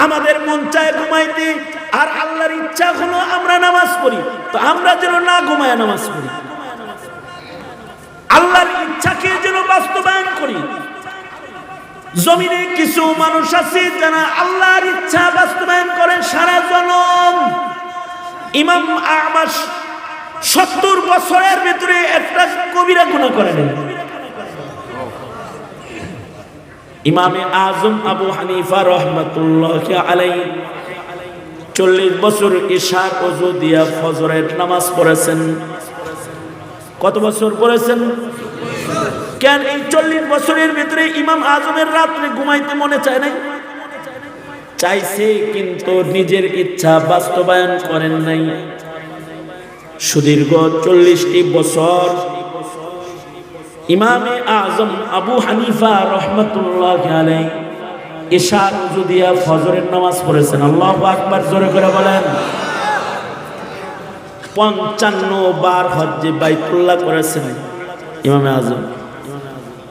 আমাদের মন চায় ঘুমাইতে, আর আল্লাহর ইচ্ছা হলো আমরা নামাজ পড়ি, তো আমরা যেন না ঘুমায় নামাজ পড়ি, আল্লাহর ইচ্ছাকে যেন বাস্তবায়ন করি। জমিনে কিছু মানুষ আছে যারা আল্লাহর ইচ্ছা বাস্তবায়ন করেন সারা জনম। ইমাম আহমদ 70 বছরের ভিতরে একটা কবিরা গুনাহ করেন। ইমামে আজম আবু হানিফা রহমাতুল্লাহি আলাইহি 40 বছর ইশার ওযু দিয়া ফজরের নামাজ পড়েছেন। কত বছর পড়েছেন? কেন এই 40 বছরের ভিতরে ইমাম আজমের রাত্রে ঘুমাইতে মনে চায় নাই? চাইছে, কিন্তু নিজের ইচ্ছা বাস্তবায়ন করেন নাই। সুদীর্ঘ 40টি বছর ইমামে আজম আবু হানিফা রহমাতুল্লাহি আলাইহি ইশার ওযু দিয়া ফজরের নামাজ পড়েছেন। আল্লাহু আকবার, জোরে করে বলেন। 55 বার হজ্জে বাইতুল্লাহ করেছেন ইমামে আজম।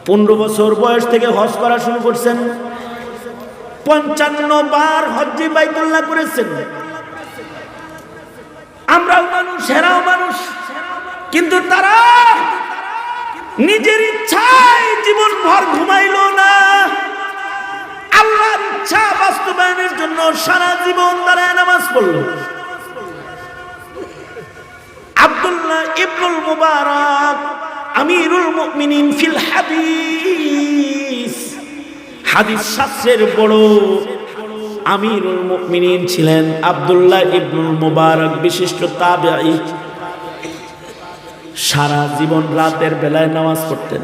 15 বছর বয়স থেকে হজ করা শুরু করছেন, 55 বার হজ্জে বাইতুল্লাহ করেছেন। আমরাও মানুষ, এরাও মানুষ, কিন্তু তারা নিজের ইচ্ছায় জীবন ভর ঘুমাইল না, আল্লাহর ইচ্ছা বাস্তবায়নের জন্য সারা জীবন দাঁড়ায় নামাজ পড়ল। আব্দুল্লাহ ইবনুল মুবারক আমিরুল মুমিনিন ফিল হাদিস, হাদিস শাস্ত্রের বড় আমিরুল মুমিনিন ছিলেন আব্দুল্লাহ ইবনুল মুবারক, বিশিষ্ট তাবেঈ। সারা জীবন রাতের বেলায় নামাজ পড়তেন,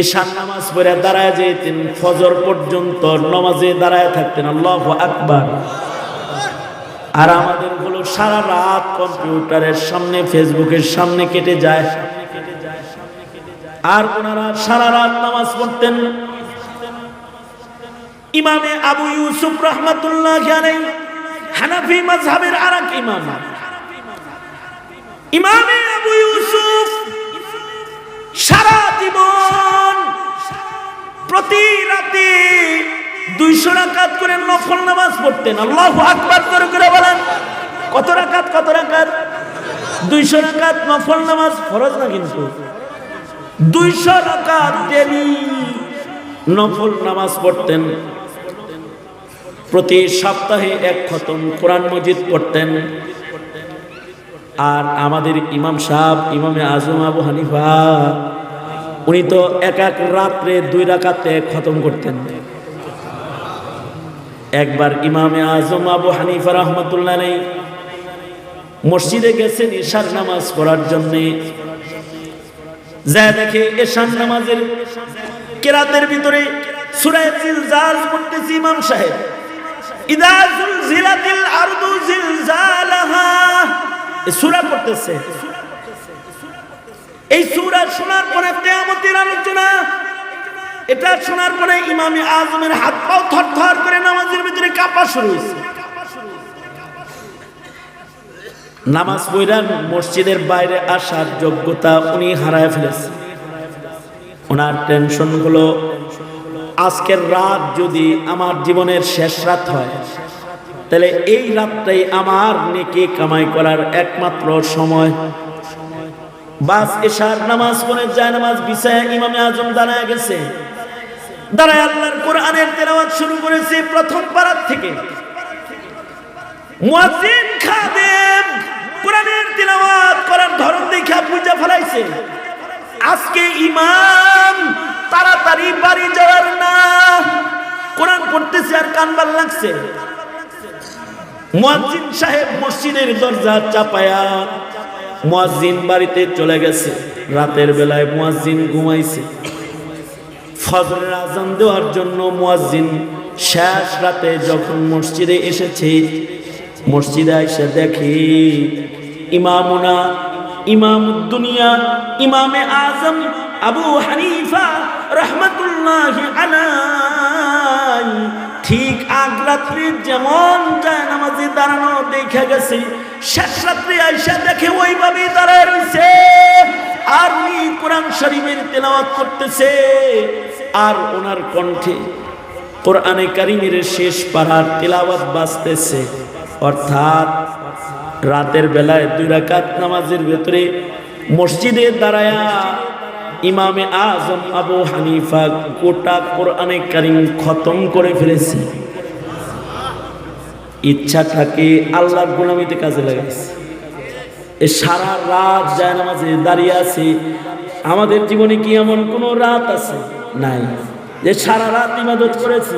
ঈশার নামাজ পড়ে দাঁড়ায় যেতেন, ফজর পর্যন্ত নামাজে দাঁড়ায় থাকতেন। আল্লাহু আকবার। আর আমাদের গুলো সারা রাত কম্পিউটারের সামনে, ফেসবুকের সামনে কেটে যায়, আর ওনারা সারা রাত নামাজ পড়তেন। ইমামে আবু ইউসুফ রাহমাতুল্লাহি আলাইহি হানাফি মাযহাবের আরেক ইমাম। ইমামে আবু ইউসুফ সারা জীবন প্রতি রাতে 200 রাকাত করে নফল নামাজ পড়তেন। আল্লাহু আকবার, জোরে করে বলেন। কত রাকাত? কত রাকাত? 200 রাকাত নফল নামাজ, ফরজ না কিন্তু। 200 রাকাত ডেইলি নফল নামাজ পড়তেন। প্রতি সপ্তাহে 1 খতম কোরআন মজিদ পড়তেন। আর আমাদের ইমাম সাহেব, ইমামে আজম আবু হানিফা, উনি তো এক রাত্রে 2 রাকাতে খতম করতেন। একবার ইমামে আজম আবু হানিফা রহমাতুল্লাহ আলাইহি মসজিদে গেছেন ঈশার নামাজ পড়ার জন্য। যা দেখে ঈশার নামাজের কিরাতের ভিতরে সূরা জিলজাল পড়তেছে ইমাম সাহেব। ইদা জুলজিলাতিল আরদু জিলজালাহা, এই সূরা পড়তেছে। এই সূরা শোনার পরে কিয়ামতের আলোচনা, এটা শোনার পরে ইমামে আজমের হাত পাও থরথর করে নামাজের ভিতরে কাঁপা শুরু হয়েছে। নামাজ পড়া মসজিদের বাইরে আসার যোগ্যতা উনি হারায় ফেলেছেন। ওনার টেনশন হলো, আজকের রাত যদি আমার জীবনের শেষ রাত হয়, তাহলে এই রাতটাই আমার নেকি কামাই করার একমাত্র সময়। বাস এশার নামাজ পড়ে যায় নামাজ বিছায় ইমামে আজম দাঁড়ায় গেছে। দাঁড়ায় আল্লাহর কোরআনের তেলাওয়াত শুরু করেছে প্রথম পারা থেকে। মুয়াজ্জিন খাদেম কোরআনের তেলাওয়াত করার ধরন দেখে বুঝা ফেলাইছে, আজকে ইমাম তাড়াতাড়ি বাড়ি যাওয়ার না, কোরআন পড়তেছে আর কান ভাল লাগছে। মুয়াজ্জিন সাহেব মসজিদের দরজা চাপায়া মুয়াজ্জিন বাড়িতে চলে গেছে। রাতের বেলায় মুয়াজ্জিন ঘুমাইছে। ফজরের আজান দেওয়ার জন্য মুয়াজ্জিন শেষ রাতে যখন মসজিদে এসেছে, মসজিদে এসে দেখে ইমামুনা ইমামুদ্দুনিয়া ইমামে আজম আবু হানিফা রাহমাতুল্লাহি আলাইহি ঠিক আগ রাত্রি যেমন যায় নামাজে দাঁড়ানো দেখা গেছে, শেষ রাত্রি আইসা দেখে ওইভাবেই দাঁড়ায় রয়েছে। আর উনি কোরআন শরীফের তেলাওয়াত করতেছে, আর ওনার কণ্ঠে কোরআনে কারিমের শেষ পারার তিলাওয়াত বাজতেছে, অর্থাৎ রাতের বেলায় 2 রাকাত নামাজের ভেতরে মসজিদে দাঁড়ায়া ইমামে আজম আবু হানিফা গোটা কোরআনে কারিম খতম করে ফেলেছে। ইচ্ছাটাকে আল্লাহর গোলামিতে কাজে লাগাইছে। সারা রাত জায়নামাজে দাঁড়িয়ে আছে। আমাদের জীবনে কি এমন কোন রাত আছে? নাই যে সারা রাত ইবাদত করেছি।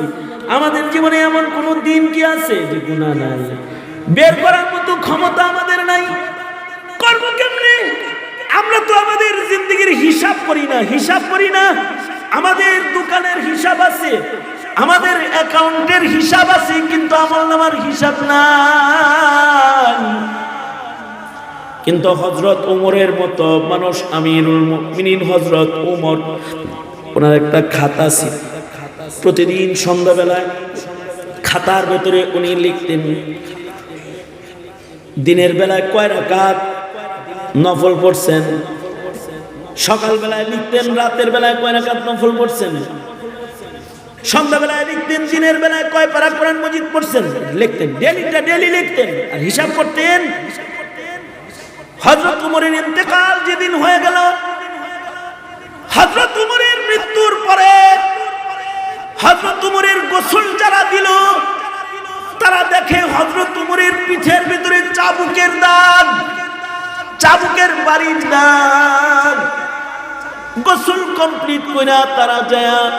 আমাদের জীবনে এমন কোন দিন কি আছে যে গুনাহ নাই? বের করার মতো ক্ষমতা আমাদের নাই। করব কেমনে? আমরা তো আমাদের জিন্দেগির হিসাব করি না। আমাদের দোকানের হিসাব আছে, আমাদের অ্যাকাউন্টের হিসাব আছে, কিন্তু আমলনামার হিসাব নাই। কিন্তু হযরত ওমরের মতো মানুষ, আমিরুল মুমিনিন হযরত ওমর, ওনার একটা খাতা ছিল। প্রতিদিন সন্ধ্যাবেলায় খাতার ভেতরে উনি লিখতেন দিনের বেলায় কয় রাকাত নফল পড়ছেন, সকালবেলায় লিখতেন রাতের বেলায় কয় রাকাত নফল পড়ছেন, সন্ধ্যাবেলায় লিখতেন দিনের বেলায় কয় পারা কোরআন মাজিদ পড়ছেন, লিখতেন। ডেলি লিখতেন আর হিসাব করতেন। হযরত ওমরের ইন্তেকাল যেদিন হয়ে গেল, হযরত ওমরের মৃত্যুর পরে হযরত ওমরের গোসল যারা দিল, তারা দেখে হযরত ওমরের পিঠের ভিতরে চাবুকের দাগ, চাবুকের বাড়ির দাগ। গোসল কমপ্লিট কইরা তারা যায়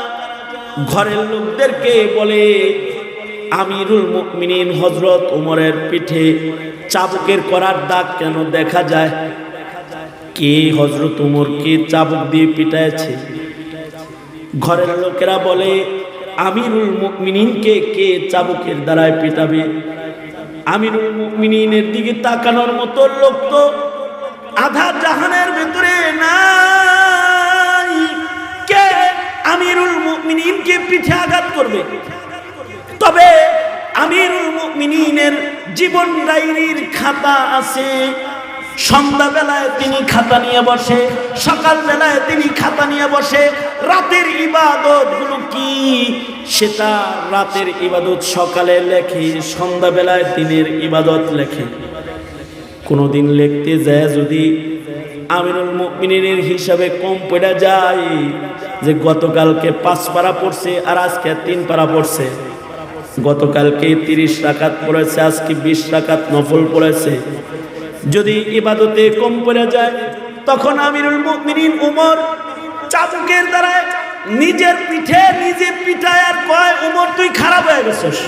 ঘরের লোকদেরকে বলে, আমিরুল মুমিনিন হযরত ওমরের পিঠে চাবুকের করার দাগ কেন দেখা যায়? কে হযরত ওমরকে চাবুক দিয়ে পিটাইছে? ঘরের লোকেরা বলে, আমিরুল মুমিনিনকে কে চাবুকের দ্বারায় পিটাবে? আমিরুল মুমিনিনের দিকে তাকানোর মতো লোক তো আধা জাহানের ভিতরে নাই। কে আমিরুল মুমিনিনকে পিঠে আঘাত করবে? তবে আমিরুল মুমিনিনের জীবন ডায়েরির খাতা আছে। সন্ধ্যাবেলায় তিনি খাতা নিয়ে বসে, সকালবেলায় তিনি খাতা নিয়ে বসে। রাতের ইবাদত গুলো কি, সেটা রাতের ইবাদত সকালে লেখে, সন্ধ্যাবেলায় দিনের ইবাদত লেখে। কোনদিন লিখতে যায় যদি আমিরুল মুমিনিনের হিসাবে কম পড়ে যায়, যে গতকালকে 5 পারা পড়ছে আর আজকে 3 পারা পড়ছে, গতকালকে 30 রাকাত পড়েছে, আজকে 20 রাকাত নফল পড়েছে, যদি ইবাদতে কম পড়ে যায়, তখন আমিরুল মুমিনিন ওমর চাবুকের দ্বারা নিজের পিঠে নিজে পিঠায় আর কয়, ওমর তুই খারাপ হয়ে গেছিস।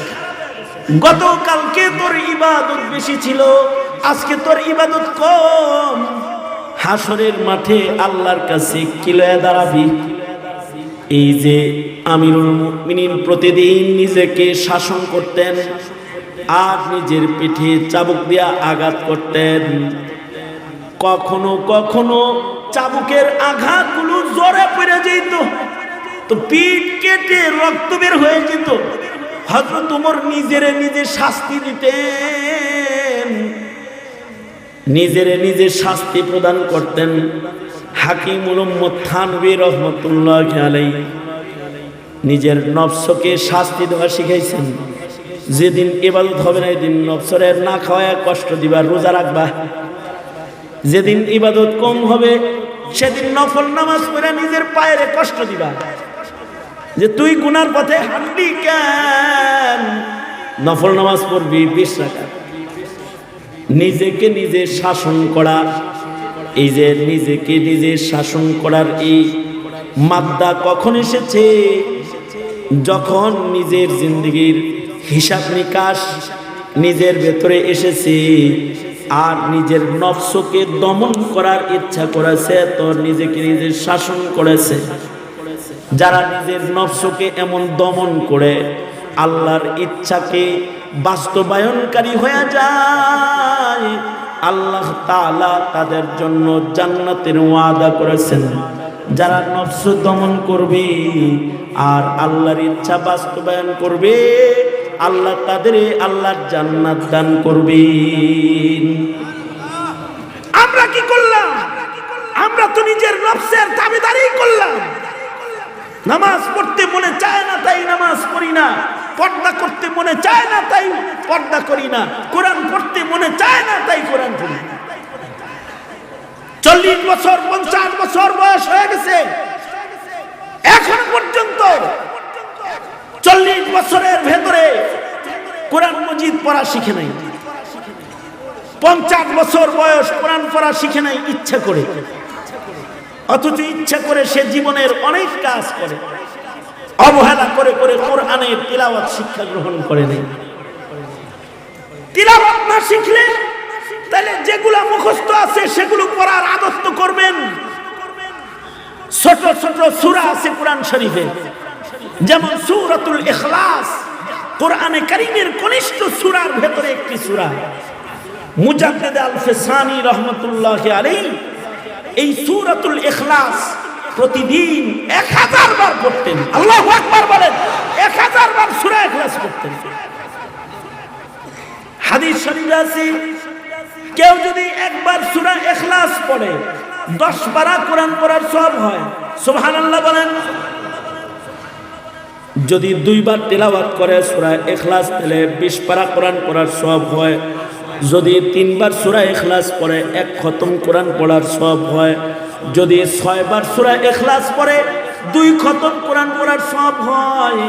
গতকালকে তোর ইবাদত বেশি ছিল, আজকে তোর ইবাদত কম। হাসরের মাঠে আল্লাহর কাছে কি লয়ে দাঁড়াবি? এই যে আমিরুল মুমিনিন প্রতিদিন নিজেকে শাসন করতেন আর নিজের পিঠে চাবুক দিয়া আঘাত করতেন। কখনো কখনো চাবুকের আঘাতগুলো জোরে পড়ে যেত, তো পিঠ কেটে রক্ত বের হয়ে যেত। হযরত ওমর নিজে শাস্তি দিতেন, নিজে শাস্তি প্রদান করতেন। হাকিমুল উম্মত থানভী রাহমাতুল্লাহি আলাইহি নিজের নফসকে শাস্তি দেওয়া শিখাইছেন। যেদিন ইবাদত হবে না, এদিন নফসরে না খাওয়ায় কষ্ট দিবা, রোজা রাখবা। যেদিন ইবাদত কম হবে, সেদিন নফল নামাজ পড়ে নিজের পায়ের কষ্ট দিবা, যে তুই গুনার পথে হাঁটলি কেন? নফল নামাজ পড়বি 20 রাকাত। নিজেকে নিজে শাসন করা, এই যে নিজেকে নিজে শাসন করার এই মাদ্দা কখন এসেছে? যখন নিজের জিন্দেগির হিসাব নিকাশ নিজের ভেতরে এসেছে আর নিজের নফসকে দমন করার ইচ্ছা করেছে, তো নিজেকে নিজে শাসন করেছে। যারা নিজের নফসকে এমন দমন করে আল্লাহর ইচ্ছাকে বাস্তবায়নকারী হয়ে যায়, আল্লাহ তাআলা তাদের জন্য জান্নাতের ওয়াদা করেছেন। যারা নফস দমন করবে আর আল্লাহর ইচ্ছা বাস্তবায়ন করবে, আল্লাহ তাদের আল্লাহর জান্নাত দান করবেন। আমরা কি করলাম? আমরা তো নিজের নফসের তাবেদারি করলাম। নামাজ পড়তে মনে চায় না তাই নামাজ পড়ি না, পর্দা করতে মনে চায় না তাই পর্দা করি না, কোরআন পড়তে মনে চায় না তাই কোরআন পড়ি না। 40 বছর 50 বছর বয়স হয়ে গেছে, এখন পর্যন্ত 40 বছরের ভেতরে কোরআন মজিদ পড়া শিখে নাই। 50 বছর বয়স কোরআন পড়া শিখে নাই ইচ্ছা করে, অথচ ইচ্ছা করে সে জীবনের অনেক কাজ করে, অবহেলা করে করে কোরআনের তিলাওয়াত শিক্ষা গ্রহণ করে নেই। তিলাওয়াত না শিখলে তাহলে যেগুলো মুখস্থ আছে সেগুলো পড়ার আদত তো করবেন। ছোট ছোট সূরা আছে কোরআন শরীফে, যেমন সূরাতুল ইখলাস কোরআনে কারীমের কনিষ্ঠ সূরার ভেতরে একটি সূরা। মুজাদ্দিদ আল-ফিসানি রাহমাতুল্লাহি আলাইহি এই সূরাতুল ইখলাস প্রতিদিন 1000 বার পড়তেন। আল্লাহু আকবার বলেন, 1000 বার সূরা ইখলাস পড়তেন। হাদিস শরীফে আছে কেউ যদি একবার সূরা ইখলাস পড়ে 10 পারা কোরআন পড়ার সওয়াব হয়। সুবহানাল্লাহ বলেন। যদি 2 বার তেলাওয়াত করে সূরা ইখলাস তাহলে 20 পারা কোরআন পড়ার সওয়াব হয়। যদি 3 বার সূরা ইখলাস পড়ে 1 খতম কোরআন পড়ার সওয়াব হয়। যদি 6 বার সূরা ইখলাস পড়ে 2 খতম কোরআন পড়ার সওয়াব হয়।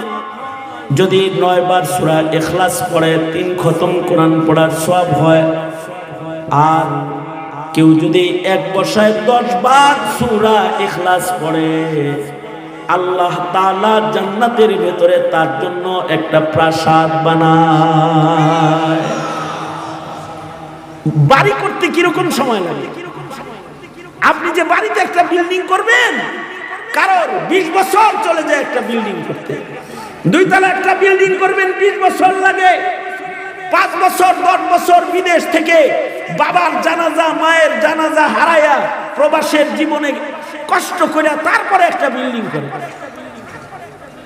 যদি 9 বার সূরা ইখলাস পড়ে 3 খতম কোরআন পড়ার সওয়াব হয়। আর কেউ যদি এক বসায় 10 বার সূরা ইখলাস পড়ে আল্লাহ তাআলা জান্নাতের ভেতরে তার জন্য একটা প্রাসাদ বানায়। বাড়ি করতে কিরকম সময় লাগে? আপনি যে বাড়িতে একটা বিল্ডিং করবেন, কারণ 20 বছর চলে যায় একটা বিল্ডিং করতে। 2 তলা একটা বিল্ডিং করবেন 20 বছর লাগে। 5 বছর 10 বছর বিদেশ থেকে বাবার জানাজা মায়ের জানাজা হারায়া প্রবাসের জীবনে কষ্ট করে তারপরে একটা বিল্ডিং করে।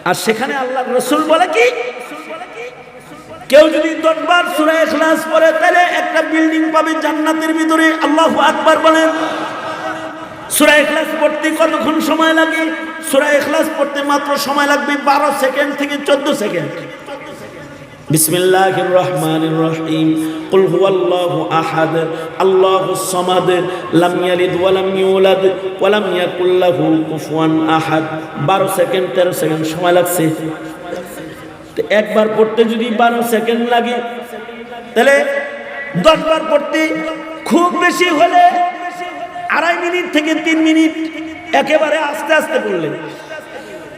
আর সেখানে আল্লাহর রাসূল বলে কি, কেউ যদি 10 বার সূরা ইখলাস পড়ে তাহলে একটা বিল্ডিং পাবে জান্নাতের ভিতরে। আল্লাহু আকবার বলেন। সূরা ইখলাস পড়তে কতক্ষণ সময় লাগে? সূরা ইখলাস পড়তে মাত্র সময় লাগবে 12 সেকেন্ড থেকে 14 সেকেন্ড। বিসমিল্লাহির রহমানির রহিম। কুল হুয়াল্লাহু আহাদ আল্লাহুস সামাদ লাম ইয়ালিদ ওয়া লাম ইউলাদ ওয়া লাম ইয়াকুল লাহু কুফুয়ান আহাদ। 12 সেকেন্ড 13 সেকেন্ড সময় লাগছে। তো একবার পড়তে যদি 12 সেকেন্ড লাগে তাহলে 10 বার পড়তে খুব বেশি হলে 2.5 মিনিট থেকে 3 মিনিট একেবারে আস্তে আস্তে পড়লেন।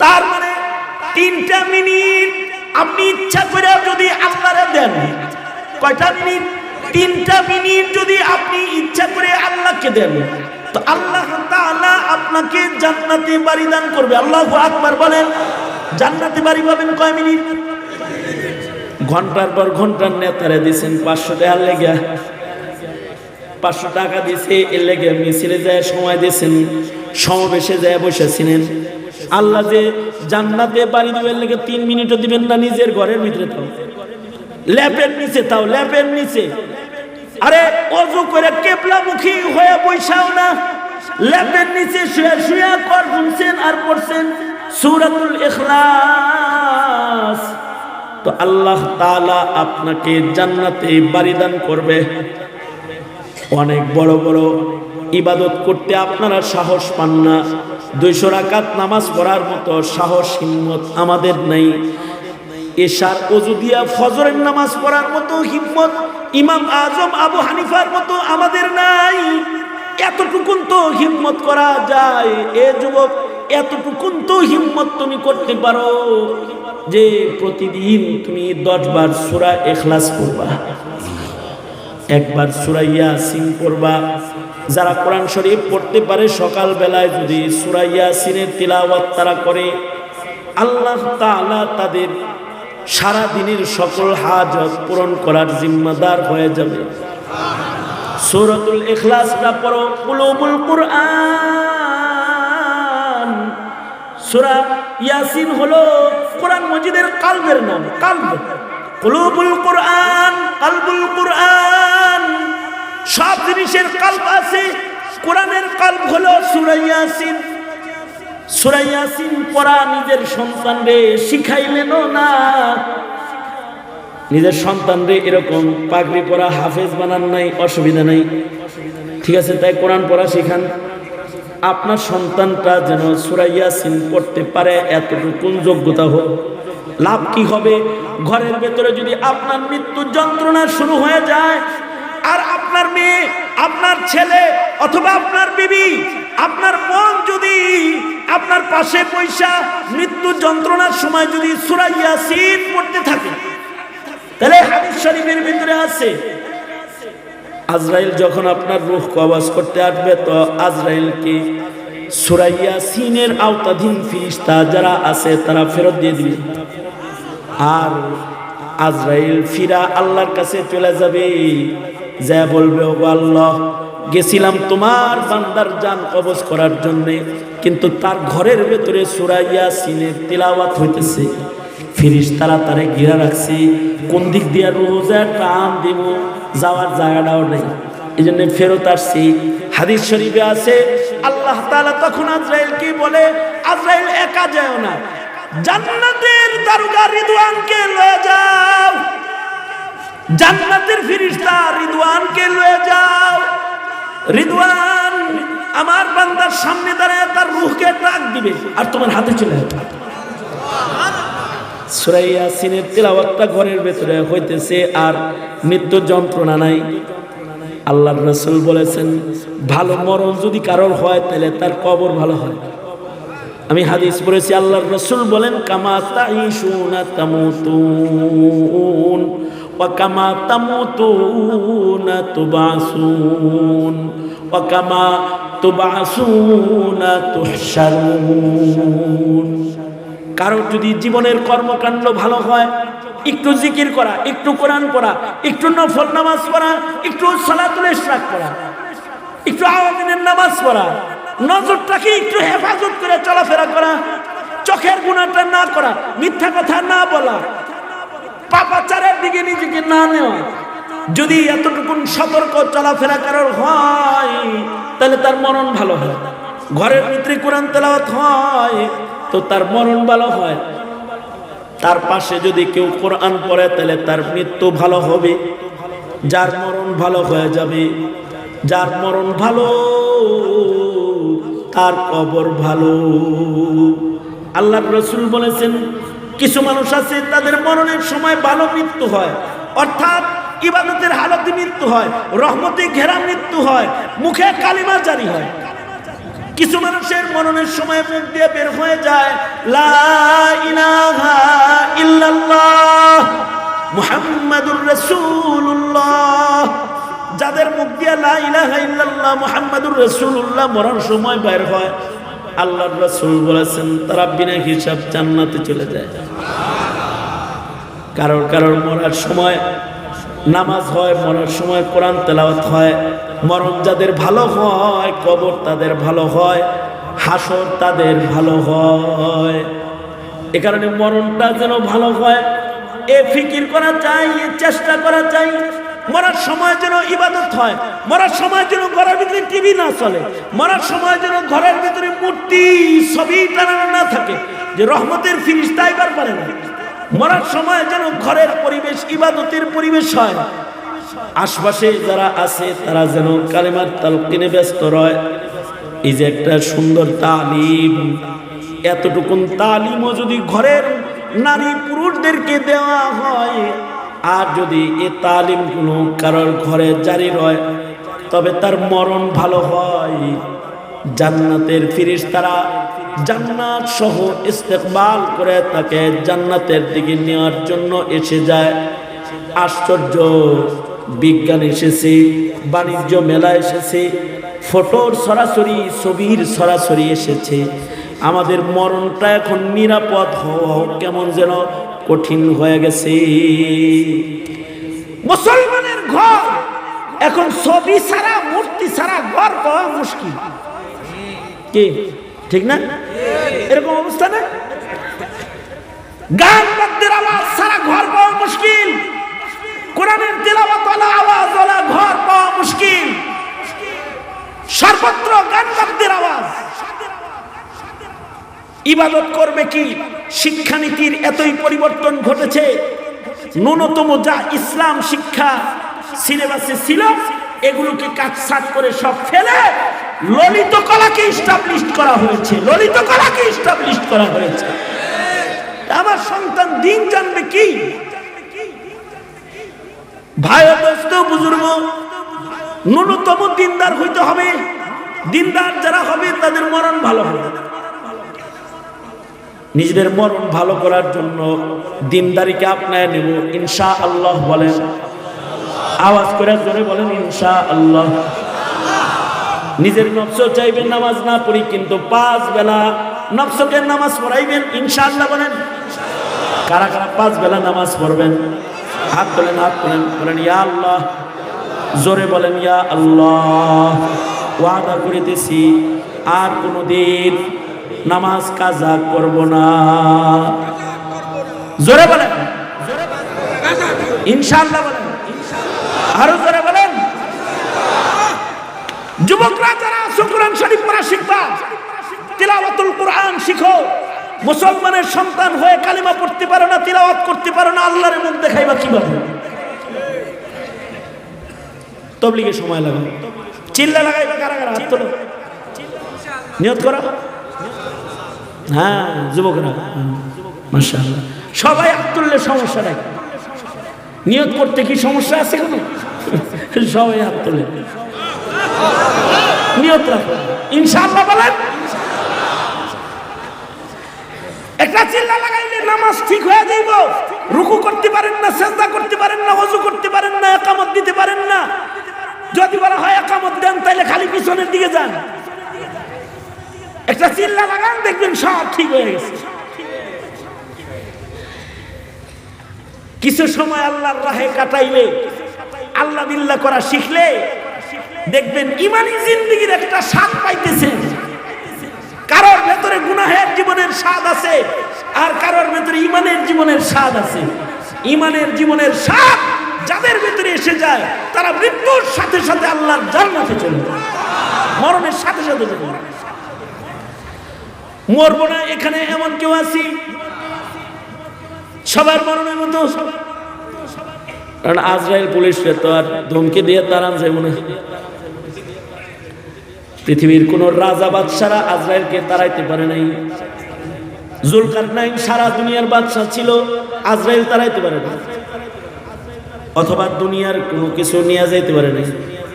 তার মানে 3টা মিনিট আপনি ইচ্ছা করে যদি আল্লাহরে দেন, কয়টা মিনিট? 3টা মিনিট যদি আপনি ইচ্ছা করে আল্লাহকে দেন তো আল্লাহ তাআলা আপনাকে জান্নাতে বাড়ি দান করবে। আল্লাহু আকবার বলেন। জান্নাতে বাড়ি পাবেন কয় মিনিট? ঘন্টার পর ঘন্টার নেতারে দিয়েছেন 500 টাকা লেগে, 500 টাকা দিয়েছে এর লেগে মিছিলে যায় সময় দিয়েছেন, সমাবেশে যায় বসেছিলেন। আল্লাহ যে জান্নাতে বাড়ি দিবেন লেগে 3 মিনিটও দিবেন না নিজের ঘরের ভিতরে, তাও ল্যাপের নিচে, তাও ল্যাপের নিচে। আরে ওযু করে কিবলামুখী হয়ে বৈশাও না, ল্যাপের নিচে শুয়ে শুয়ে কর শুনছেন আর পড়ছেন সূরাতুল ইখলাস। তো আল্লাহ তাআলা আপনাকে জান্নাতে বাড়ি দান করবে। অনেক বড় বড় ইবাদত করতে আপনারা সাহস পান না। 200 রাকাত নামাজ পড়ার মতো সাহস হিম্মত আমাদের নাই। এশার ওযু দিয়া ফজরের নামাজ পড়ার মতো হিম্মত ইমাম আজম আবু হানিফার মতো আমাদের নাই। এতটুকুন তো হিম্মত করা যায়। এ যুবক, এতটুকুন তো হিম্মত তুমি করতে পারো যে প্রতিদিন তুমি 10 বার সূরা ইখলাস পড়বা, 1 বার সূরা ইয়াসিন পড়বা। যারা কোরআন শরীফ পড়তে পারে সকাল বেলায় যদি সূরা ইয়াসিনের তিলাওয়াত তারা করে, আল্লাহ তাআলা তাদের সারা দিনের সকল হাজত পূরণ করার জিম্মাদার হয়ে যাবে। সূরাতুল ইখলাসটা পড়ো। কুলুবুল কুরআন। সূরা ইয়াসিন হলো কোরআন মজিদের কালবের নাম। কালব, কুলুবুল কুরআন, কালবুল কুরআন। সব জিনিসের কালব আছে। কোরআনের কালব হলো সূরা ইয়াসিন। সূরা ইয়াসিন পড়া নিজের সন্তানরে শিখাইলেনও না। নিজের সন্তানরে এরকম পাগড়ি পরা হাফেজ বানান নাই, অসুবিধা নাই, ঠিক আছে, তাই কোরআন পড়া শিখান। আপনার সন্তানটা যেন সূরা ইয়াসিন পড়তে পারে এতটুকু যোগ্যতা হোক। লাভ কি হবে? ঘরের ভেতরে যদি আপনার মৃত্যুর যন্ত্রণা শুরু হয়ে যায়, আর আপনার মেয়ে, আপনার ছেলে অথবা আপনার বিবি, আপনার মন যদি আপনার পাশে পয়সা মৃত্যুর যন্ত্রণার সময় যদি সূরা ইয়াসিন পড়তে থাকে, তাহলে হাদিস শরীফের ভিতরে আছে আজরাইল যখন আপনার রূহ কবজ করতে আসবে, তো আজরাইলকে সূরা ইয়াসিনের আওতাধীন ফেরেশতা যারা আছে তারা ফেরত দিয়ে দিবে। আর আজরাইল ফিরা আল্লাহর কাছে চলে যাবে, যা বলবে, ও আল্লাহ, গেছিলাম তোমার বান্দার জান কবজ করার জন্য, কিন্তু তার ঘরের ভেতরে সূরা ইয়াসিনের তিলাওয়াত হইতেছে, ফেরেশতারা তারে ঘিরে রাখছে, কোন দিক দিয়ে রোজা টান দিব, যাওয়ার জায়গাটাও নেই, এই জন্য ফেরত আসছি। হাদিস শরীফে আছে আল্লাহ তাআলা তখন আজরাইলকে বলে, আজরাইল একা যাও না, জান্নাতের দারোগা রিদওয়ানকে লয়ে যাও, জান্নাতের ফেরেশতা রিদওয়ানকে লয়ে যাও। রিদওয়ান আমার বান্দার সামনে দাঁড়ায় তার রূহকে ডাক দিবে, আর তোমার হাতে চলে যাবে। সূরা ইয়াসিনের তিলাওয়াতটা ঘরের ভেতরে হইতেছে, আর মৃত্যু যন্ত্রণা নাই। আল্লাহর রাসূল বলেছেন, ভালো মরণ যদি কারোর হয় তাহলে তার কবর ভালো হয়। আমি হাদিস পড়েছি, আল্লাহর রাসূল বলেন, কামা তাঈশুনা তামুতুন ওয়া কামা তামুতুনা তুবাসুন ওয়া কামা তুবাসুনা তুহশারুন। কারোর যদি জীবনের কর্মকাণ্ড ভালো হয়, একটু জিকির করা, একটু কোরআন পড়া, একটু নফল নামাজ পড়া, একটু সালাতুল ইশরাক পড়া, একটু আওয়ামিনের নামাজ পড়া, নজরটাকে একটু হেফাজত করে চলাফেরা করা, চোখের গুনাহটা না করা, মিথ্যা কথা না বলা, পাপাচারের দিকে নিজেকে না নেওয়া, যদি এতটুকু সতর্ক চলাফেরা কারোর হয়, তাহলে তার মরণ ভালো হয়। ঘরের ভিতরে কোরআন তেলাওয়াত হয় তো তার মরণ ভালো হয়। তার পাশে যদি কেউ কোরআন পড়ে তাহলে তার মৃত্যু ভালো হবে, যার মরণ ভালো হয়ে যাবে। যার মরণ ভালো তার কবর ভালো। আল্লাহর রাসূল বলেছেন, কিছু মানুষ আছে তাদের মরণের সময় ভালো মৃত্যু হয়, অর্থাৎ ইবাদতের হালতে মৃত্যু হয়, রহমতে ঘেরা মৃত্যু হয়, মুখে কালিমা জারি হয়। কিছু মানুষের মরণের সময় মুখ দিয়ে বের হয়ে যায়, লা ইলাহা ইল্লাল্লাহ মুহাম্মাদুর রাসূলুল্লাহ। যাদের মুখ দিয়ে লা ইলাহা ইল্লাল্লাহ মুহাম্মাদুর রাসূলুল্লাহ মরার সময় বের হয়, আল্লাহর রাসূল বলেছেন তারা বিনা হিসাব জান্নাতে চলে যায়। কারোর কারোর মরার সময় নামাজ হয়, মরার সময় কোরআন তেলাওয়াত হয়। মরণ যাদের ভালো হয়, কবর তাদের ভালো হয়, হাসর তাদের ভালো হয়। এ কারণে মরণটা যেন ভালো হয় এ ফিকির করা চাই, এ চেষ্টা করা চাই। মরার সময় যেন ইবাদত হয়, মরার সময় যেন ঘরের ভিতরে টিভি না চলে, মরার সময় যেন ঘরের ভিতরে মূর্তি ছবি টানানো না থাকে, যে রহমতের ফিরিস্তা আইবার পারে না। মরার সময় যেন ঘরের পরিবেশ ইবাদতের পরিবেশ হয়। আশপাশে যারা আছে তারা যেন কালেমার তালকিনে ব্যস্ত রয়। এই যে একটা সুন্দর তালিম, এতটুকুন তালিমও যদি ঘরের নারী পুরুষদেরকে দেওয়া হয়, আর যদি এ তালিমগুলো কারোর ঘরে জারি রয়, তবে তার মরণ ভালো হয়। জান্নাতের ফেরেশতারা জান্নাত সহ ইস্তেকবাল করে তাকে জান্নাতের দিকে নেওয়ার জন্য এসে যায়। আশ্চর্য, বিজ্ঞান এসেছে, বাণিজ্য মেলা এসেছে, ফটোর সরাসরি ছবির সরাসরি এসেছে। আমাদের মরণটা এখন নিরাপদ হওয়া কেমন যেন কঠিন হয়ে গেছে। মুসলমানের ঘর এখন ছবি ছাড়া, মূর্তি ছাড়া ঘর পাওয়া মুশকিল। কি ঠিক না? এরকম অবস্থা না? গান বাদ্যের আওয়াজ ছাড়া ঘর পাওয়া মুশকিল, কোরআনের তিলাওয়াত ওয়ালা আওয়াজ ওয়ালা ঘর পাওয়া মুশকিল। সর্বত্র গান বাদ্যের আওয়াজ। ইবাদত করবে কি? শিক্ষানীতির এতই পরিবর্তন ঘটেছে, ন্যূনতম যা ইসলাম শিক্ষা সিলেবাসে ছিল এগুলোকে কাটছাট করে সব ফেলে ললিত কলাকে ইস্টাবলিশ করা হয়েছে, ললিত কলাকে ইস্টাবলিশ করা হয়েছে। আমার সন্তান দিন জানবে কি? ভাই দোস্ত বুজুর্গ, ন্যূনতম দিনদার হইতে হবে। দিনদার যারা হবে তাদের মরণ ভালো হবে। নিজেদের মরণ ভালো করার জন্য দিনদারিকে আপনায় নেব ইনশাআল্লাহ। বলেন, আওয়াজ করে জোরে বলেন ইনশাআল্লাহ। নিজের নফস চাইবেন নামাজ না পড়ি, কিন্তু 5 বেলা নফসকে নামাজ পড়াইবেন ইনশাআল্লাহ। বলেন, কারা কারা 5 বেলা নামাজ পড়বেন? হাত তোলেন, হাত তোলেন, বলেন ইয়া আল্লাহ। জোরে বলেন ইয়া আল্লাহ। ওয়াদা করিতেছি আর কোনদিন নামাজ কাজা করব না। জোরে বলেন ইনশাআল্লাহ। বলেন আরো জোরে বলেন। যুবকরা যারা কোরআন শরীফ পড়া শিখবা, তিলাওয়াতুল কোরআন শিখো। মুসলমানের সন্তান হয়ে কালিমা পড়তে পারো না, তিলাওয়াত করতে পারো না, আল্লাহর মুখ দেখাইবা কিভাবে? তাবলীগে সময় লাগে, চিল্লা লাগাইবা। কারা কারা হাত তোলো, নিয়ত করো। হ্যাঁ যুবকরা, মাশাআল্লাহ সবাই হাত তুললে সমস্যা নাই। নিয়ত করতে কি সমস্যা আছে কোনো? সবাই হাত তুলে নিয়ত রাখো ইনশাআল্লাহ। বলেন, একটা চিল্লা লাগাইলে নামাজ ঠিক হয়ে যাইব। রুকু করতে পারেন না, সিজদা করতে পারেন না, ওযু করতে পারেন না, ইকামত দিতে পারেন না। যদি বলা হয় ইকামত দেন, তাহলে খালি পিছনের দিকে যান। একটা চিল্লা লাগান, দেখবেন সব ঠিক হয়ে গেছে। কিছু সময় আল্লাহর রাহে কাটাইলে, আল্লাহ বিল্লাহ করা শিখলে দেখবেন ইমানি জিন্দেগীর একটা স্বাদ পাইতেছেন। কারোর ভেতরে গুনাহের জীবনের স্বাদ আছে, আর কারোর ভেতরে ইমানের জীবনের স্বাদ আছে। ইমানের জীবনের স্বাদ যাদের ভেতরে এসে যায়, তারা মৃত্যুর সাথে সাথে আল্লাহর জান্নাতে চলে যায়, মরণের সাথে সাথে চলে যায়। মরবো না এখানে এমন কেউ আছি? সবার মরণের মতো। কারণ আজরাইল পুলিশকে তো আর ধমকি দিয়ে তাড়ান যায় মনে হয়। পৃথিবীর কোন রাজা বাদশারা আজরাইলকে তাড়াইতে পারে নাই। জুলকারনাইন সারা দুনিয়ার বাদশা ছিল, আজরাইল তাড়াইতে পারে না, অথবা দুনিয়ার কোনো কিছু নিয়ে যাইতে পারে নাই।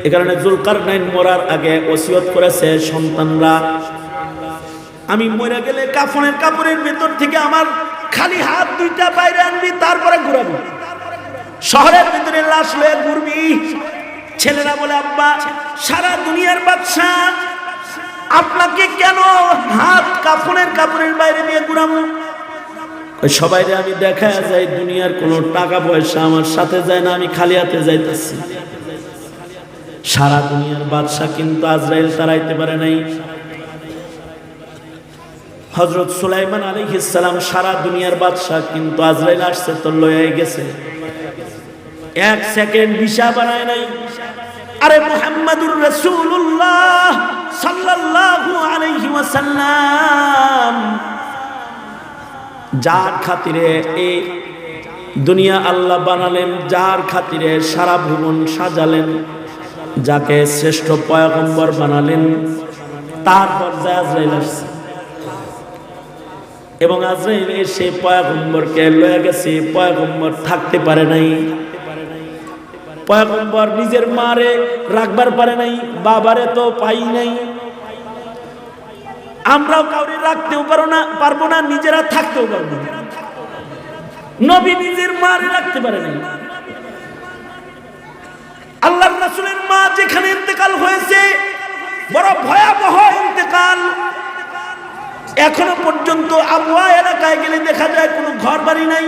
এ কারণে জুলকারনাইন মরার আগে ওসিয়ত করেছে, সন্তানরা আমি মরে গেলে কাফনের কাপড়ের ভেতর থেকে আমার খালি হাত দুইটা বাইরে আনবি, তারপরে ঘুরাবি। শহরের ভিতরে লাশ লয়ে ঘুরবি। ছেলেরা বলে, আব্বা সারা দুনিয়ার বাদশা, আপনাকে কেন হাত কাফনের কাপড়ের বাইরে দিয়ে ঘুরাবো? সবাইরে আমি দেখা যায়, দুনিয়ার কোনো টাকা পয়সা আমার সাথে যায় না, আমি খালি হাতে যাইতেছি। সারা দুনিয়ার বাদশা কিন্তু আজরাইল তাড়াইতে পারে নাই। হযরত সুলাইমান আলাইহিস সালাম সারা দুনিয়ার বাদশা, কিন্তু আজরাইল আসছে তো লয়ে গেছে, 1 সেকেন্ড ভিসা বানায় নাই। আরে মুহাম্মাদুর রাসূলুল্লাহ সাল্লাল্লাহু আলাইহি ওয়াসাল্লাম, যার খাতিরে এই দুনিয়া আল্লাহ বানালেন, যার খাতিরে সারা ভুবন সাজালেন, যাকে শ্রেষ্ঠ পয়গম্বর বানালেন, তারপর আজরাইল আসছে। এবং আজরাইল এসে পয়গম্বরকে লয়ে গেছে। পয়গম্বর থাকতে পারে নাই। পয়গম্বর নিজের মারে রাখবার পারে নাই, বাবারে তো পাই নাই। আমরাও কাউরে রাখতেও পারবো না, নিজেরা থাকতেও পারবো না। নবী নিজের মারে রাখতে পারে নাই। আল্লাহর রাসূলের মা যেখানে ইন্তেকাল হয়েছে, বড় ভয়াবহ ইন্তেকাল। এখনো পর্যন্ত আবওয়া এলাকায় গেলে দেখা যায় কোনো ঘর বাড়ি নাই,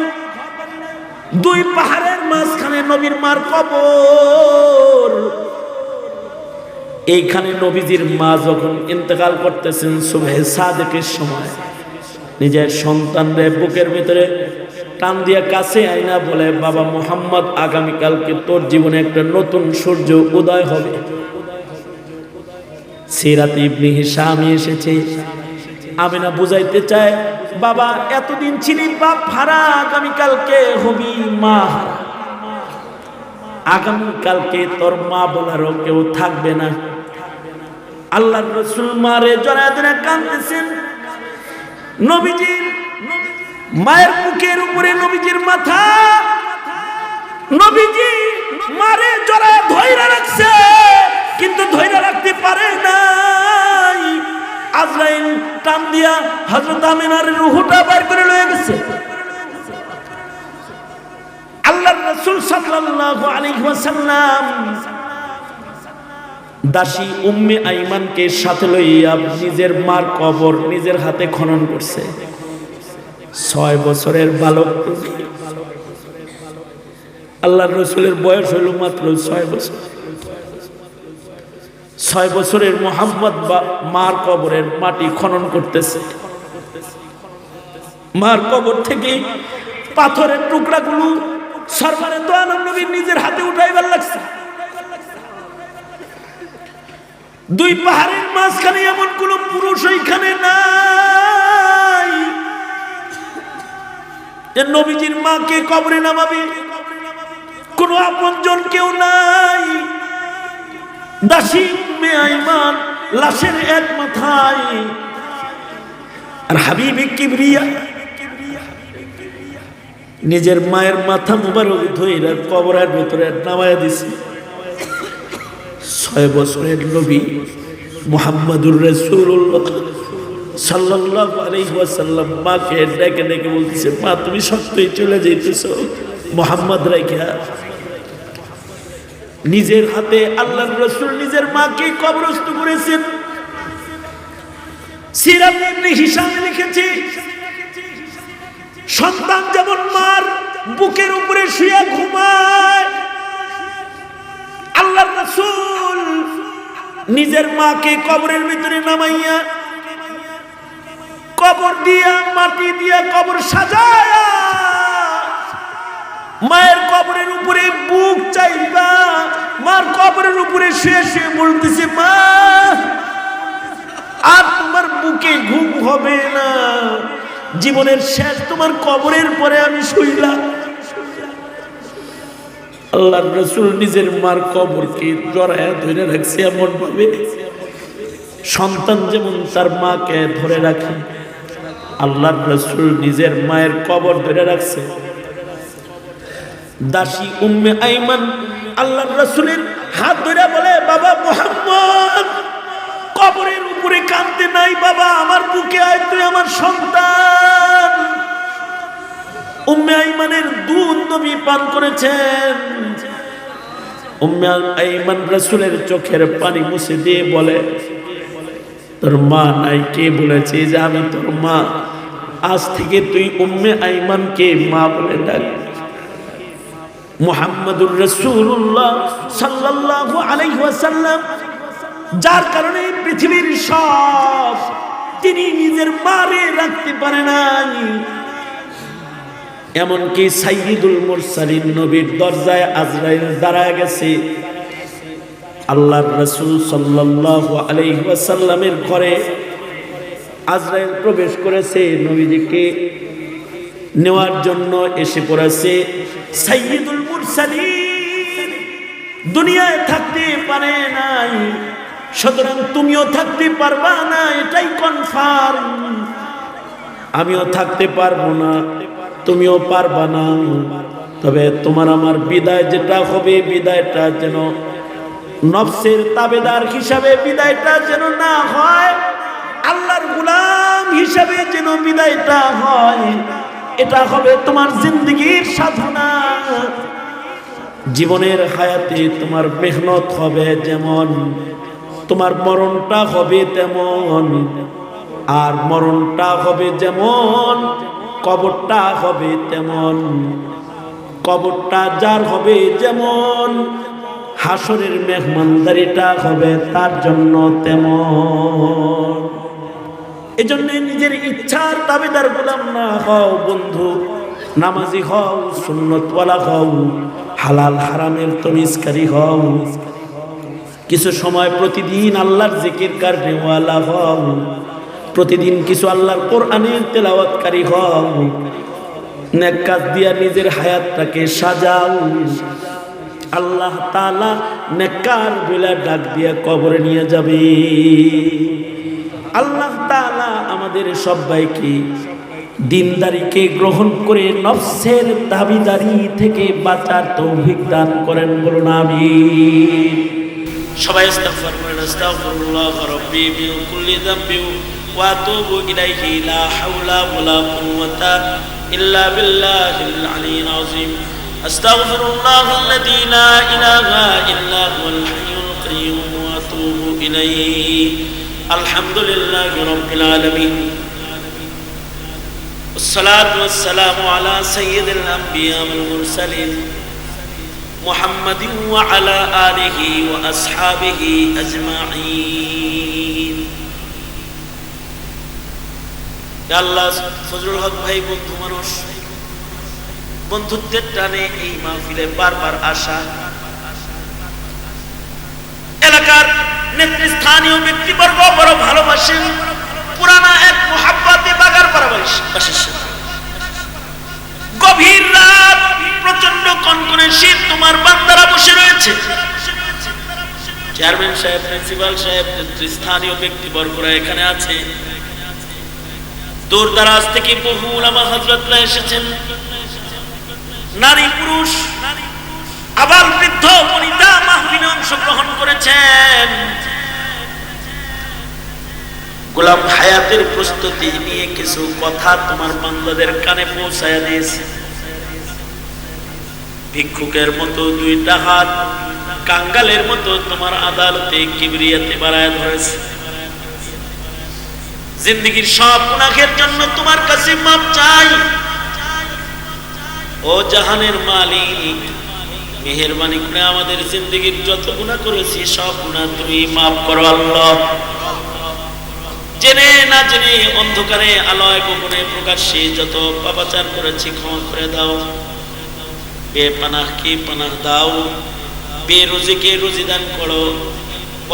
2 পাহাড়ের মাঝখানে নবীর মার কবর। এইখানে নবীজির মা যখন ইন্তেকাল করতেছেন সুবহে সাদেকের সময়, নিজের সন্তানদের বুকের ভিতরে টান দিয়ে কাছে আইনা বলে, বাবা মুহাম্মদ, আগামীকালকে তোর জীবনে একটা নতুন সূর্য উদয় হবে। সিরাত ইবনে হিশাম এসেছে, আমেনা বুঝাইতে চায়, বাবা এতদিন ছিলি বাপ হারা, আগামীকালকে হবি মা হারা। আগামীকালকে তোর মা বলারও কেউ থাকবে না। আল্লাহর রাসূল মারে জড়ায় ধরে কাঁদতেছেন। নবীজির মায়ের বুকের উপরে নবীজির মাথা, নবীজি মারে জড়ায় ধইরা রাখছে, কিন্তু ধইরা রাখতে পারে নাই। আজরাইল টান দিয়া হযরত আমিনার রূহটা বের করে লয়ে গেছে। আল্লাহর রাসূল সাল্লাল্লাহু আলাইহি ওয়াসাল্লাম দাসী উম্মে আইমানকে সাথে লইয়া নিজের মার কবর নিজের হাতে খনন করছে। 6 বছরের বালক। আল্লাহর রাসূলের বয়স হইল মাত্র 6 বছর। 6 বছরের মুহাম্মদ মার কবরের মাটি খনন করতেছে। মার কবর থেকে পাথরের টুকরাগুলো সরকারে তো আলম নবীর নিজের হাতে উঠাইবার লাগছে। 2 পাহাড়ের মাঝখানে এমন কোন পুরুষ ওইখানে নাই যে নবীজির মাকে কবরে নামাবে, কোন আপনজন কেউ নাই। দাসী উম্মে আইমান লাশের এক মাথায়, আর হাবিবে কিবরিয়া নিজের মায়ের মাথা মুবারক ধইরা কবরের ভিতরে নামায়া দিছে। 6 বছরের নবী মুহাম্মদুর রাসূলুল্লাহ সাল্লাল্লাহু আলাইহি ওয়াসাল্লাম মাকে ডেকে ডেকে বলতেছে, মা তুমি সত্যই চলে যাইতেছো মুহাম্মদ রাইখা। নিজের হাতে আল্লাহর রাসূল নিজের মাকে কবরস্থ করেছেন। সিরাত ইবনে হিশাম লিখেছে, সন্তান যেমন মার বুকের উপরে শুয়ে ঘুমায়, আল্লাহর রাসূল নিজের মাকে কবরের ভিতরে নামাইয়া কবর দিয়া মাটি দিয়া কবর সাজায়া মায়ের কবরের উপরে বুক চাইবা মার কবরের উপরে শুয়ে শুয়ে বলতেছে, মা আর তোমার বুকে ঘুম হবে না, জীবনের শেষ তোমার কবরের পরে আমি শুইলাম। আল্লাহর রাসূল নিজের মার কবরকে জড়ায়া ধরে রাখছে এমন ভাবে সন্তান যেমন তার মাকে ধরে রাখে, আল্লাহর রাসূল নিজের মায়ের কবর ধরে রাখছে। দাসী উম্মে আইমান আল্লাহর রাসূলের হাত ধরে বলে, বাবা মুহাম্মদ কবরের উপরে কাঁদতে নাই, বাবা আমার বুকে আয়, তুই আমার সন্তান। উম্মে আইমানের দুধ নবী পান করেছেন। উম্মে আইমান রাসূলের চোখের পানি মুছে দিয়ে বলে, তোর মা নাই? কে বলেছে যে আমি তোর মা? আজ থেকে তুই উম্মে আইমানকে মা বলে ডাক। মুহাম্মদুর রাসূলুল্লাহ সাল্লাল্লাহু আলাইহি ওয়াসাল্লাম, যার কারণে পৃথিবীর সব তিনি নিজের মারে রাখতে পারে নাই, এমনকি সাইয়্যিদুল মুরসালিন নবীর দরজায় আজরাইল দাঁড়ায় গেছে। আল্লাহর রাসূল সাল্লাল্লাহু আলাইহি ওয়াসাল্লামের ঘরে আজরাইল প্রবেশ করেছে, নবীজিকে নেওয়ার জন্য এসে পড়েছে। সাইয়্যিদুল মুরসালিন দুনিয়ায় থাকতে পারে নাই, সুতরাং তুমিও থাকতে পারবা না, এটাই কনফার্ম। আমিও থাকতে পারবো না, তুমিও পারবা না। তবে তোমার আমার বিদায় যেটা হবে, বিদায়টা যেন নফসের তাবেদার হিসাবে বিদায়টা যেন না হয়, আল্লাহর গোলাম হিসাবে যেন বিদায়টা হয়। এটা হবে তোমার জিন্দেগীর সাধনা। জীবনের হায়াতে তোমার মেহনত হবে যেমন, তোমার মরণটা হবে তেমন। আর মরণটা হবে যেমন, কবরটা হবে তেমন। কবরটা যার হবে যেমন, হাসরের মেহমানদারিটা হবে তার জন্য তেমন। এজন্য নিজের ইচ্ছার দাবিদার গোলাম না হও বন্ধু, নামাজি হও, সুন্নতওয়ালা হও, হালাল হারামের তমিজকারী হও, কিছু সময় প্রতিদিন আল্লাহর জিকির কারণেওয়ালা হও। প্রতিদিন কিছু আল্লাহর কোরআনের তেলাওয়াতকারী হও, নেক কাজ দিয়া নিজের হায়াতটাকে সাজাও। আল্লাহ তাআলা নেককার বলে ডাক দিয়ে কবরে নিয়ে যাবে। আল্লাহ তাআলা আমাদের সবাইকে দিনদারিকে গ্রহণ করে নফসের দাবিদারি থেকে বাঁচার তৌফিক দান করেন, বলুন আমিন। সবাই ইস্তিগফার করেন, আস্তাগফিরুল্লাহ রাব্বি মিন কুল্লি যামবি ওয়া আতুবু ইলাইহি, লা হাওলা ওয়ালা কুওয়াতা ইল্লা বিল্লাহিল আলিয়্যিল আযীম। আস্তাগফিরুল্লাহাল্লাযী লা ইলাহা ইল্লা হুয়াল হাইয়ুল কাইয়্যুম ওয়া আতুবু ইলাইহি। আলহামদুলিল্লাহি রাব্বিল আলামিন। والصلاة والسلام على سيد الأنبياء والمرسلين محمد وعلى آله وأصحابه أجمعين। يا الله ফজলুল হক ভাই বন্ধু মানুষ, বন্ধুত্বের টানে এই মাহফিলে বারবার আসা, এলাকার নেতৃস্থানীয় ব্যক্তিবর্গ বড় ভালোবাসেন, পুরানা এক মুহাব্বতে বাগার বাসের সাথে। গভীর রাত, প্রচন্ড কনকনে শীত, তোমার বান্দারা বসে রয়েছে। চেয়ারম্যান সাহেব, প্রিন্সিপাল সাহেব, নেতৃস্থানীয় ব্যক্তিবর্গরা এখানে আছে। দূর দারাজ থেকে বহু উলামা হযরতরা এসেছেন। নারী পুরুষ, আবাল বৃদ্ধ বনিতা মাহফিলে অংশগ্রহণ করেছেন। গোলাম হায়াতের প্রস্তুতি নিয়ে কিছু কথা তোমার বান্দাদের কানে পৌঁছায়া দিয়েছে। ভিক্ষুকের মতো দুইটা হাত কাঙ্গালের মতো তোমার আদালতে কিবরিয়াতে বাড়ায় ধরেছে। জিন্দেগীর সব গুনাহের জন্য তোমার কাছে মাপ চাই। ও জাহানের মালিক, মেহেরবানি করে আমাদের জিন্দেগীর যত গুনাহ করেছি সব গুনাহ তুমি মাফ করো আল্লাহ। জেনে না জেনে, অন্ধকারে আলোয় গোপনে প্রকাশ্যে যত পাপাচার করেছি ক্ষমা করে দাও। বেপানাহকে পানাহ দাও, বেরুজিকে রুজি দান করো,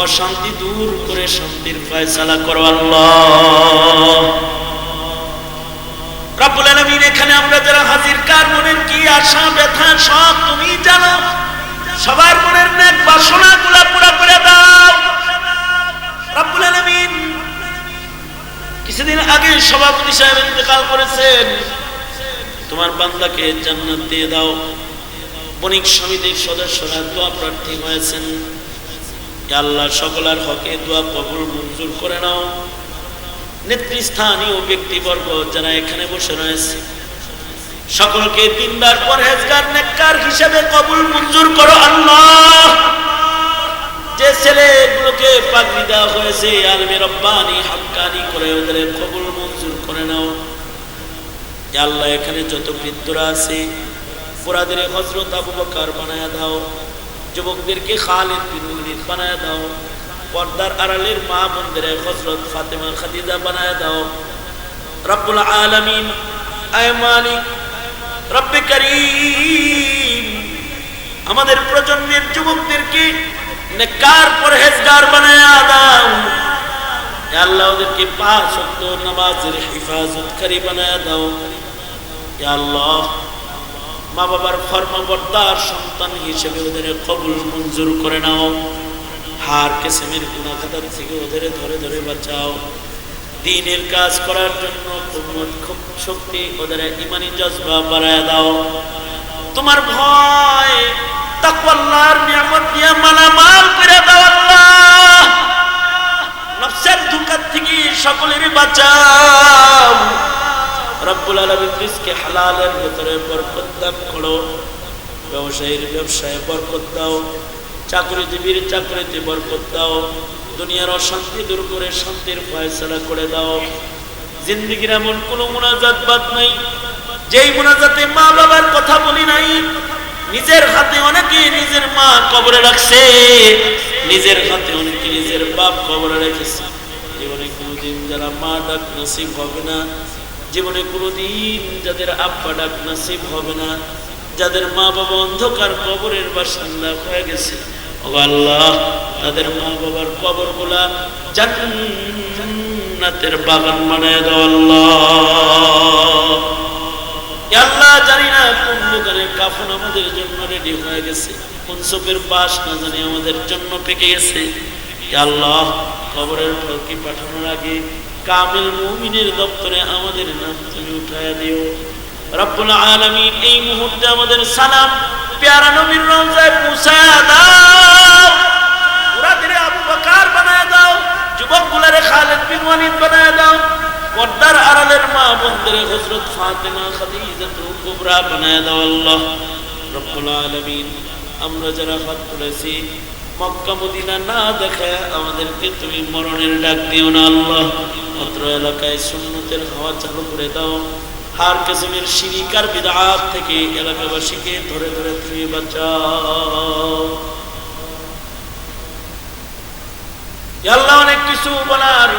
অশান্তি দূর করে শান্তির ফয়সালা করো আল্লাহ রাব্বুল আলামিন। এখানে আমরা যারা হাজির, কার মনের কি আশা ব্যথা সব তুমি জানো। সবার মনের নেক বাসনাগুলো পুরা করে দাও রাব্বুল আলামিন। কিছুদিন আগে সভাপতি সাহেব ইন্তেকাল করেছেন, তোমার বান্দাকে জান্নাত দিয়ে দাও। বণিক সমিতির সদস্যরা দোয়া প্রার্থী হয়েছেন, ইয়া আল্লাহ সকলের হকে দোয়া কবুল মঞ্জুর করে নাও। নেতৃস্থানীয় ব্যক্তিবর্গ যারা এখানে বসে রয়েছে সকলকে দিনদার পরহেজগার নেককার হিসেবে কবুল মঞ্জুর করো আল্লাহ। যে ছেলেগুলোকে পাগড়ি দেওয়া হয়েছে আলমে রব্বানি হাক্কানি করে ওদের কবুল মঞ্জুর করে নাও। ইয়া আল্লাহ এখানে যত বৃদ্ধরা আছে পুরাদের হযরত আবু বকর বানায়া দাও, যুবকদেরকে খালিদ বিন ওলীদ বানায়া দাও, পর্দার আড়ালের মা বোনদের হযরত ফাতেমা খাদিজা বানায়া দাও রব্বুল আলামিন। আয় মালিক রব্বে কারীম, আমাদের প্রজন্মের যুবকদেরকে নেককার পরহেজগার বানায়া দাও। ইয়া আল্লাহ ওদেরকে পাঁচ ওয়াক্ত নামাজের হিফাজতকারী বানায়া দাও। ইয়া আল্লাহ মা বাবার ফরমাবরদার সন্তান হিসেবে ওদের কবুল মঞ্জুর করে নাও। হার কেসেমের গুনাহ খাতা থেকে ওদের ধরে ধরে বাঁচাও। দ্বীনের কাজ করার জন্য খুব শক্তি ওদের ঈমানি জজবা বাড়ায় দাও। তোমার ভয় তাকওয়া আল্লাহর নিয়ামত দিয়ে মালামাল করে দাও আল্লাহ। নফসের ধোঁকা থেকে সকলের বাঁচাও রব্বুল আলামিন। রিজকে হালালের ভিতরে বরকত দান করো, ব্যবসায়ীর ব্যবসায় বরকত দাও, চাকরিজীবীর চাকরিতে বরকত দাও, দুনিয়ার অশান্তি দূর করে শান্তির ফয়সালা করে দাও। জিন্দেগির এমন কোনো মুনাজাত বাদ নাই যেই মুনাজাতে মা বাবার কথা বলি নাই। নিজের হাতে অনেকে নিজের মা কবরে রাখছে, নিজের হাতে অনেকে নিজের বাপ কবরে রেখেছে। জীবনে কোনোদিন যারা মা ডাক নসিব হবে না, জীবনে কোনোদিন যাদের আব্বা ডাক নসিব হবে না, যাদের মা বাবা অন্ধকার কবরের বাসিন্দা হয়ে গেছে, ও আল্লাহ তাদের মা বাবার কবরগুলা জান্নাত জান্নাতের বাগান বানায় দাও আল্লাহ। ইয়া আল্লাহ, জানি না কোন দোকানে কাফন আমাদের জন্য রেডি হয়ে গেছে, কোন চোখের বাস না জানি আমাদের জন্য পেকে গেছে। ইয়া আল্লাহ, কবরের ফলকি পাঠানোর আগে কামিল মুমিনের দপ্তরে আমাদের নাম তুমি উঠায়া দিও রব্বুল আলামিন। এই মুহূর্তে আমাদের সালাম প্যারা নবীর রওজায় পৌঁছায়া দাও, মুরাদিরে আবু বকর বানায় দাও, যুবকগুলারে খালিদ বিন ওয়ালিদ বানায় দাও, পর্দার আড়ালের মা বোনদের হযরত ফাতেমা খাদিজাতুল কুবরা বানায় দাও আল্লাহ রব্বুল আলামিন। আমরা যারা হাত তুলেছি মক্কা মদিনা না দেখায় আমাদেরকে তুমি মরণের ডাক দিও না আল্লাহ। অত্র এলাকায় সুন্নতের হাওয়া চালু করে দাও, হার কিসমের শিরক আর বিদআত থেকে এলাকাবাসীকে ধরে ধরে তুমি বাঁচাও। ইয়া আল্লাহ, অনেক কিছু বলার,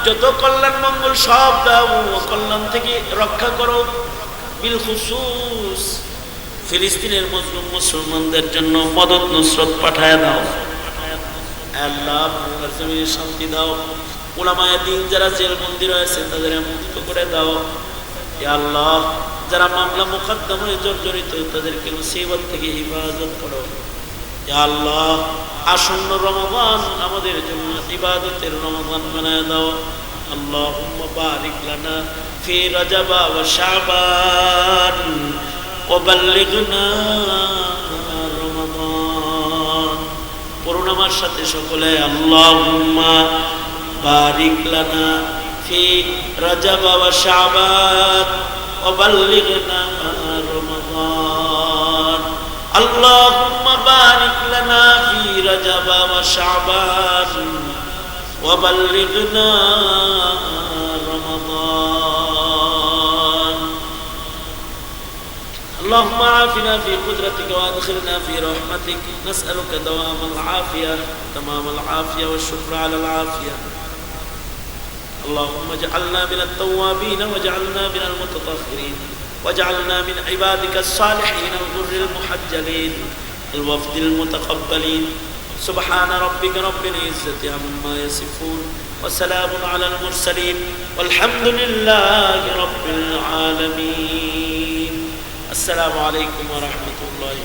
যত কল্যাণ মঙ্গল সব দাও, কল্যাণ থেকে রক্ষা করো। বিল খুসুস ফিলিস্তিনের মুসলিম মুসলমানদের জন্য মদদ নুসরত পাঠায় দাও আল্লাহ। বাংলার জমিনে শান্তি দাও। উলামায়ে দ্বীন যারা জেলবন্দি রয়েছে তাদের মুক্ত করে দাও ইয়া আল্লাহ। যারা মামলা মোকদ্দমায় জর্জরিত তাদেরকে মুসিবত থেকে হিফাজত করো ইয়া আল্লাহ। আসন্ন রমজান আমাদের জন্য ইবাদতের রমজান বানায় দাও। আল্লাহুম্মা বারিক লানা ফি রজব ওয়া শাবান ওয়া বাল্লিগনা রমাদান। পূর্ণ আমার সাথে সকলে আল্লাহুম্মা বারিক লানা ফি রজব ওয়া শাবান ওয়া বাল্লিগনা রমাদান। আল্লাহুম্মা বারিক লানা ফি রজব ওয়া শাবান ওয়া বাল্লিগনা রমাদান। اللهم عافنا في قدرتك وادخلنا في رحمتك. نسألك دوام العافية تمام العافية والشكر على العافية. اللهم اجعلنا من التوابين واجعلنا من المتطهرين واجعلنا من عبادك الصالحين الغر المحجلين الوفد المتقبلين. سبحان ربك رب العزة عما يصفون وسلام على المرسلين والحمد لله رب العالمين. السلام عليكم ورحمة الله.